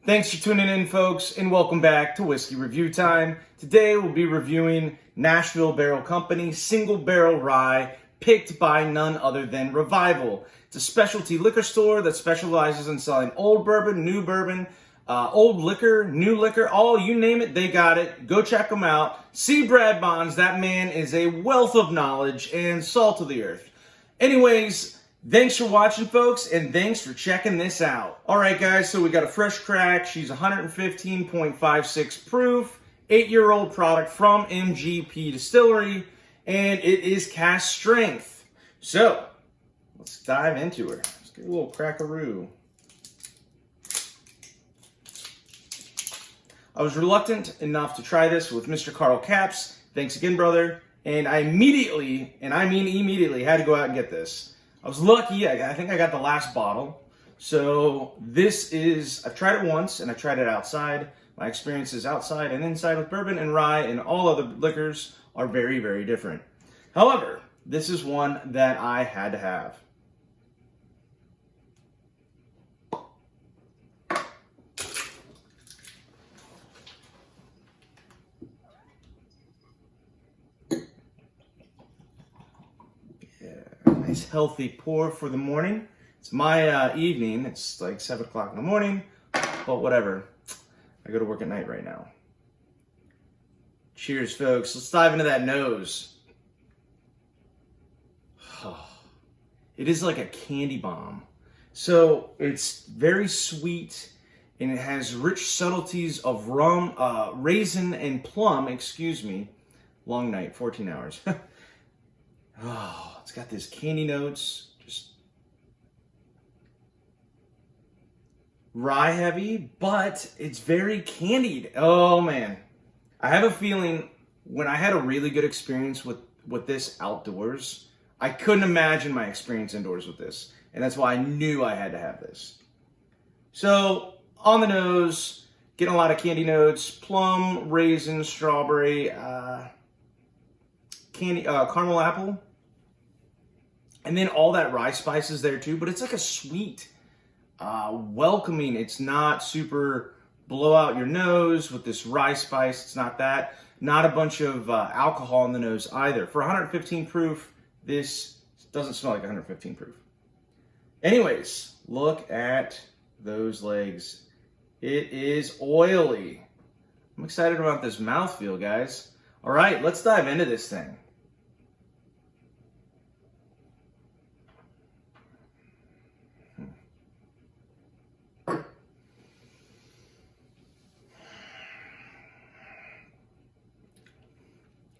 Thanks for tuning in, folks, and welcome back to Whiskey Review Time. Today we'll be reviewing Nashville Barrel Company Single Barrel Rye, picked by none other than Revival. It's a specialty liquor store that specializes in selling old bourbon, new bourbon, old liquor, new liquor, all you name it, they got it. Go check them out. See Brad Bonds. That man is a wealth of knowledge and salt of the earth. Anyways, thanks for watching, folks, and thanks for checking this out. All right, guys, so we got a fresh crack. She's 115.56 proof, 8-year-old product from MGP Distillery, and it is cask strength. So let's dive into her. Let's get a little crackaroo. I was reluctant enough to try this with Mr. Carl Capps. Thanks again, brother. And I immediately, and I mean immediately, had to go out and get this. I was lucky. I think I got the last bottle. So this is, I've tried it once and I tried it outside. My experiences outside and inside with bourbon and rye and all other liquors are very, very different. However, this is one that I had to have. Nice healthy pour for the morning. It's my evening. It's like 7 o'clock in the morning, but whatever. I go to work at night right now. Cheers, folks. Let's dive into that nose. It is like a candy bomb. So it's very sweet, and it has rich subtleties of rum, raisin, and plum. Excuse me. Long night, 14 hours. Oh, it's got these candy notes, just rye heavy, but it's very candied. Oh man. I have a feeling when I had a really good experience with this outdoors, I couldn't imagine my experience indoors with this. And that's why I knew I had to have this. So on the nose, getting a lot of candy notes, plum, raisin, strawberry, caramel apple. And then all that rye spice is there too, but it's like a sweet, welcoming. It's not super blow out your nose with this rye spice. It's not that. Not a bunch of alcohol in the nose either. For 115 proof, this doesn't smell like 115 proof. Anyways, look at those legs. It is oily. I'm excited about this mouthfeel, guys. All right, let's dive into this thing.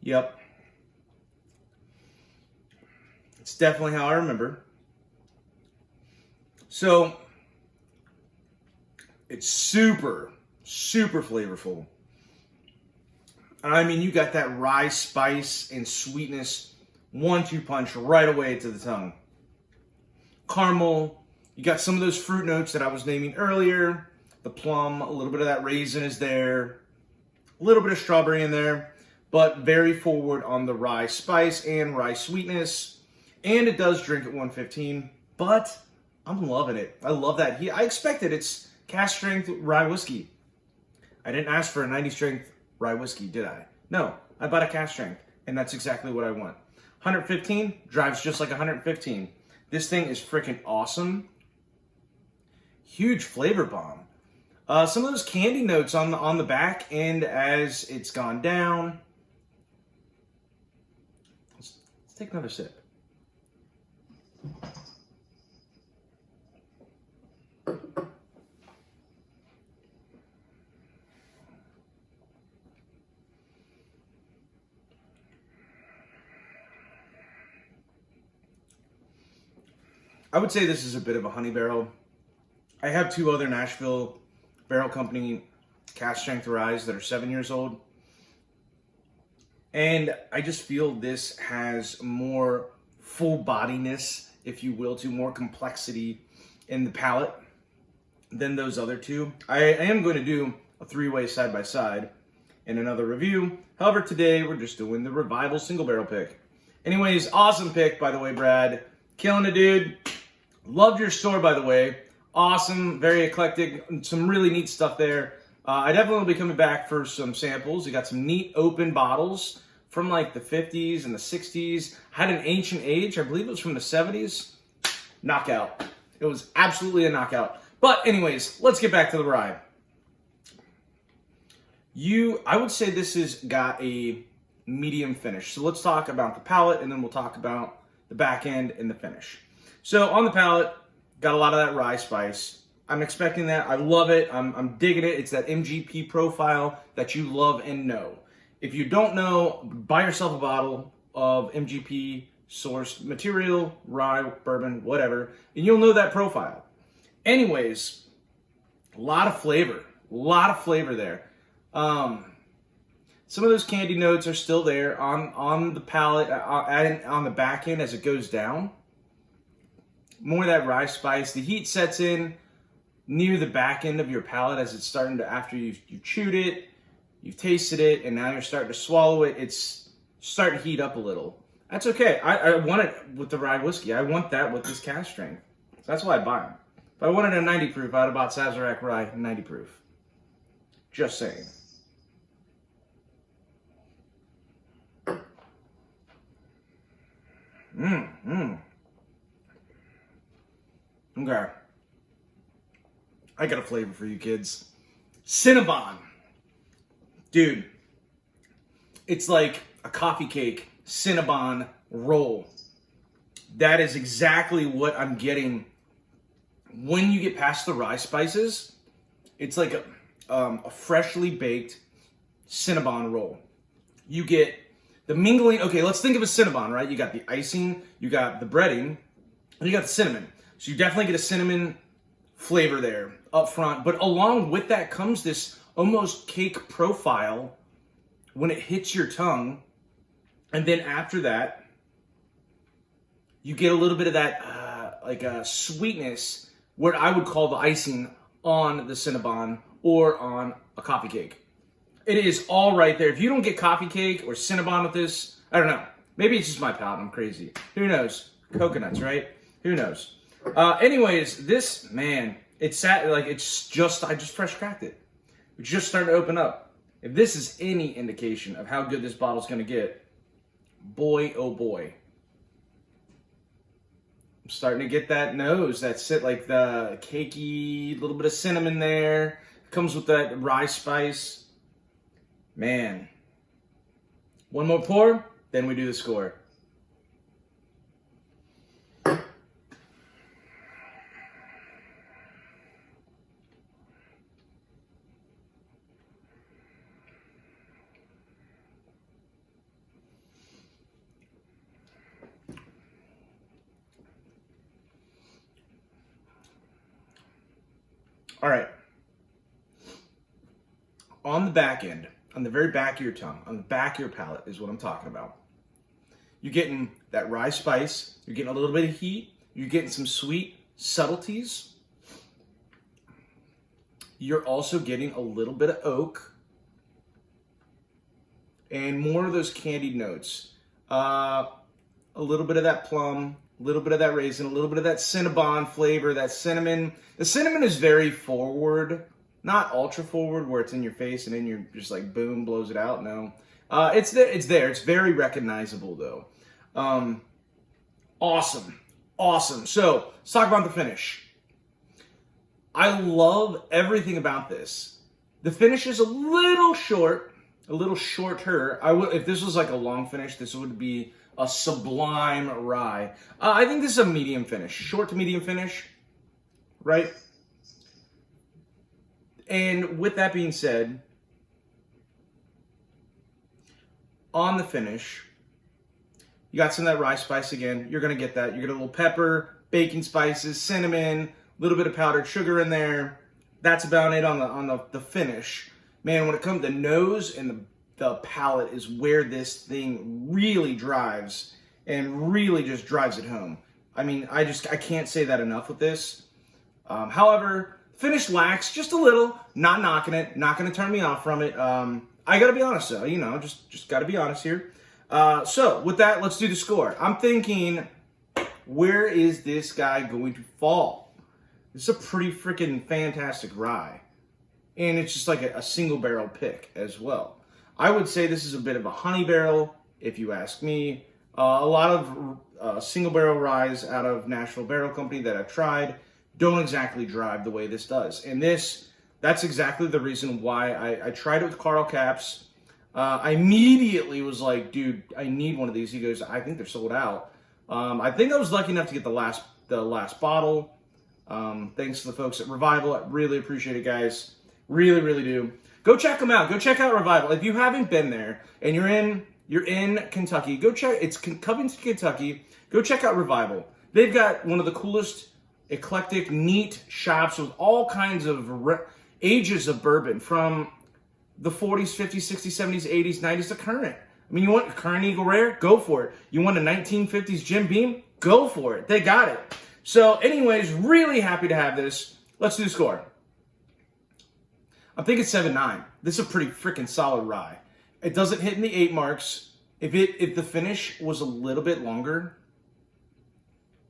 Yep. It's definitely how I remember. So, it's super, super flavorful. I mean, you got that rye spice and sweetness, 1-2 punch right away to the tongue. Caramel, you got some of those fruit notes that I was naming earlier. The plum, a little bit of that raisin is there. A little bit of strawberry in there. But very forward on the rye spice and rye sweetness. And it does drink at 115, but I'm loving it. I love that. I expected it's cask strength rye whiskey. I didn't ask for a 90 strength rye whiskey, did I? No, I bought a cask strength, and that's exactly what I want. 115 drives just like 115. This thing is freaking awesome. Huge flavor bomb. Some of those candy notes on the back end as it's gone down. Let's take another sip. I would say this is a bit of a honey barrel. I have 2 other Nashville Barrel Company cask strength ryes that are 7 years old. And I just feel this has more full bodiness, if you will, to more complexity in the palate than those other 2. I am going to do a 3-way side-by-side in another review. However, today we're just doing the Revival single barrel pick. Anyways, awesome pick, by the way, Brad. Killing it, dude. Loved your store, by the way. Awesome, very eclectic, some really neat stuff there. I definitely will be coming back for some samples. You got some neat open bottles from like the 50s and the 60s. Had an ancient age, I believe it was from the 70s. Knockout. It was absolutely a knockout. But anyways, let's get back to the rye. I would say this has got a medium finish. So let's talk about the palate, and then we'll talk about the back end and the finish. So on the palate, got a lot of that rye spice. I'm expecting that. I love it. I'm digging it. It's that MGP profile that you love and know. If you don't know, buy yourself a bottle of MGP sourced material, rye, bourbon, whatever, and you'll know that profile. Anyways, a lot of flavor there. Some of those candy notes are still there on the palate, on the back end as it goes down. More of that rye spice. The heat sets in near the back end of your palate as it's starting to, after you've chewed it, you've tasted it, and now you're starting to swallow it. It's starting to heat up a little. That's okay. I want it with the rye whiskey. I want that with this cask strength. So that's why I buy them. If I wanted a 90 proof, I'd have bought Sazerac Rye 90 proof. Just saying. Okay. I got a flavor for you kids. Cinnabon. Dude, it's like a coffee cake Cinnabon roll. That is exactly what I'm getting when you get past the rye spices. It's like a freshly baked Cinnabon roll. You get the mingling. Okay, let's think of a Cinnabon, right? You got the icing, you got the breading, and you got the cinnamon. So you definitely get a cinnamon flavor there up front. But along with that comes this almost cake profile when it hits your tongue. And then after that, you get a little bit of that like a sweetness, what I would call the icing on the Cinnabon or on a coffee cake. It is all right there. If you don't get coffee cake or Cinnabon with this, I don't know. Maybe it's just my palate. I'm crazy. Who knows? Coconuts, right? Who knows? Anyways, this, man, it's sat like it's just, I just fresh cracked it. It's just starting to open up. If this is any indication of how good this bottle's going to get, boy, oh boy. I'm starting to get that nose, that's it, like the cakey, little bit of cinnamon there. Comes with that rye spice. Man. One more pour, then we do the score. All right. On the back end, on the very back of your tongue, on the back of your palate is what I'm talking about. You're getting that rye spice. You're getting a little bit of heat. You're getting some sweet subtleties. You're also getting a little bit of oak and more of those candied notes. A little bit of that plum, a little bit of that raisin, a little bit of that Cinnabon flavor, that cinnamon. The cinnamon is very forward, not ultra forward where it's in your face and then you're just like boom, blows it out. No, it's there. It's very recognizable though. Awesome. So let's talk about the finish. I love everything about this. The finish is a little shorter. If this was like a long finish, this would be a sublime rye. I think this is a medium finish, short to medium finish, right? And with that being said, on the finish, you got some of that rye spice again. You're going to get that. You get a little pepper, baking spices, cinnamon, a little bit of powdered sugar in there. That's about it on the finish. Man, when it comes to the nose and the palate is where this thing really drives and really just drives it home. I mean, I can't say that enough with this. However, finish lacks just a little, not knocking it, not going to turn me off from it. I got to be honest though, just got to be honest here. So with that, let's do the score. I'm thinking, where is this guy going to fall? It's a pretty freaking fantastic rye. And it's just like a single barrel pick as well. I would say this is a bit of a honey barrel, if you ask me. A lot of single barrel ryes out of Nashville Barrel Company that I've tried don't exactly drive the way this does. And that's exactly the reason why I tried it with Carl Caps. I immediately was like, dude, I need one of these. He goes, I think they're sold out. I think I was lucky enough to get the last bottle. Thanks to the folks at Revival. I really appreciate it, guys. Really, really do. Go check them out. Go check out Revival. If you haven't been there and you're in Kentucky, go check. It's Covington, Kentucky. Go check out Revival. They've got one of the coolest, eclectic, neat shops with all kinds of ages of bourbon from the 40s, 50s, 60s, 70s, 80s, 90s to current. I mean, you want a current Eagle Rare? Go for it. You want a 1950s Jim Beam? Go for it. They got it. So anyways, really happy to have this. Let's do the score. I'm thinking 7.9. This is a pretty freaking solid rye. It doesn't hit in the 8 marks. If the finish was a little bit longer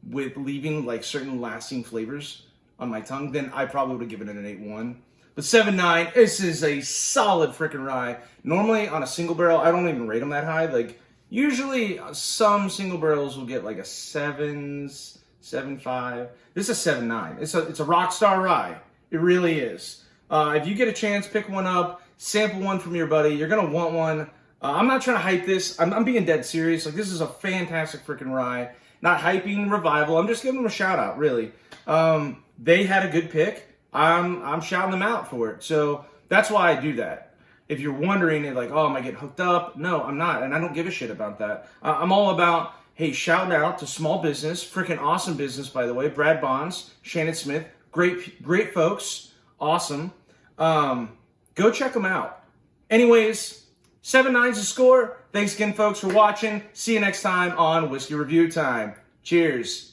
with leaving like certain lasting flavors on my tongue, then I probably would have given it an 8.1. But 7.9, this is a solid freaking rye. Normally on a single barrel, I don't even rate them that high. Like usually some single barrels will get like a 7.5. This is a 7.9. It's a rock star rye. It really is. If you get a chance, pick one up, sample one from your buddy. You're going to want one. I'm not trying to hype this. I'm being dead serious. Like, this is a fantastic freaking rye. Not hyping Revival. I'm just giving them a shout out, really. They had a good pick. I'm shouting them out for it. So that's why I do that. If you're wondering, like, oh, am I getting hooked up? No, I'm not. And I don't give a shit about that. I'm all about, hey, shouting out to small business. Freaking awesome business, by the way. Brad Bonds, Shannon Smith. Great folks. Awesome. Go check them out. Anyways, 7.9's the score. Thanks again, folks, for watching. See you next time on Whiskey Review Time. Cheers.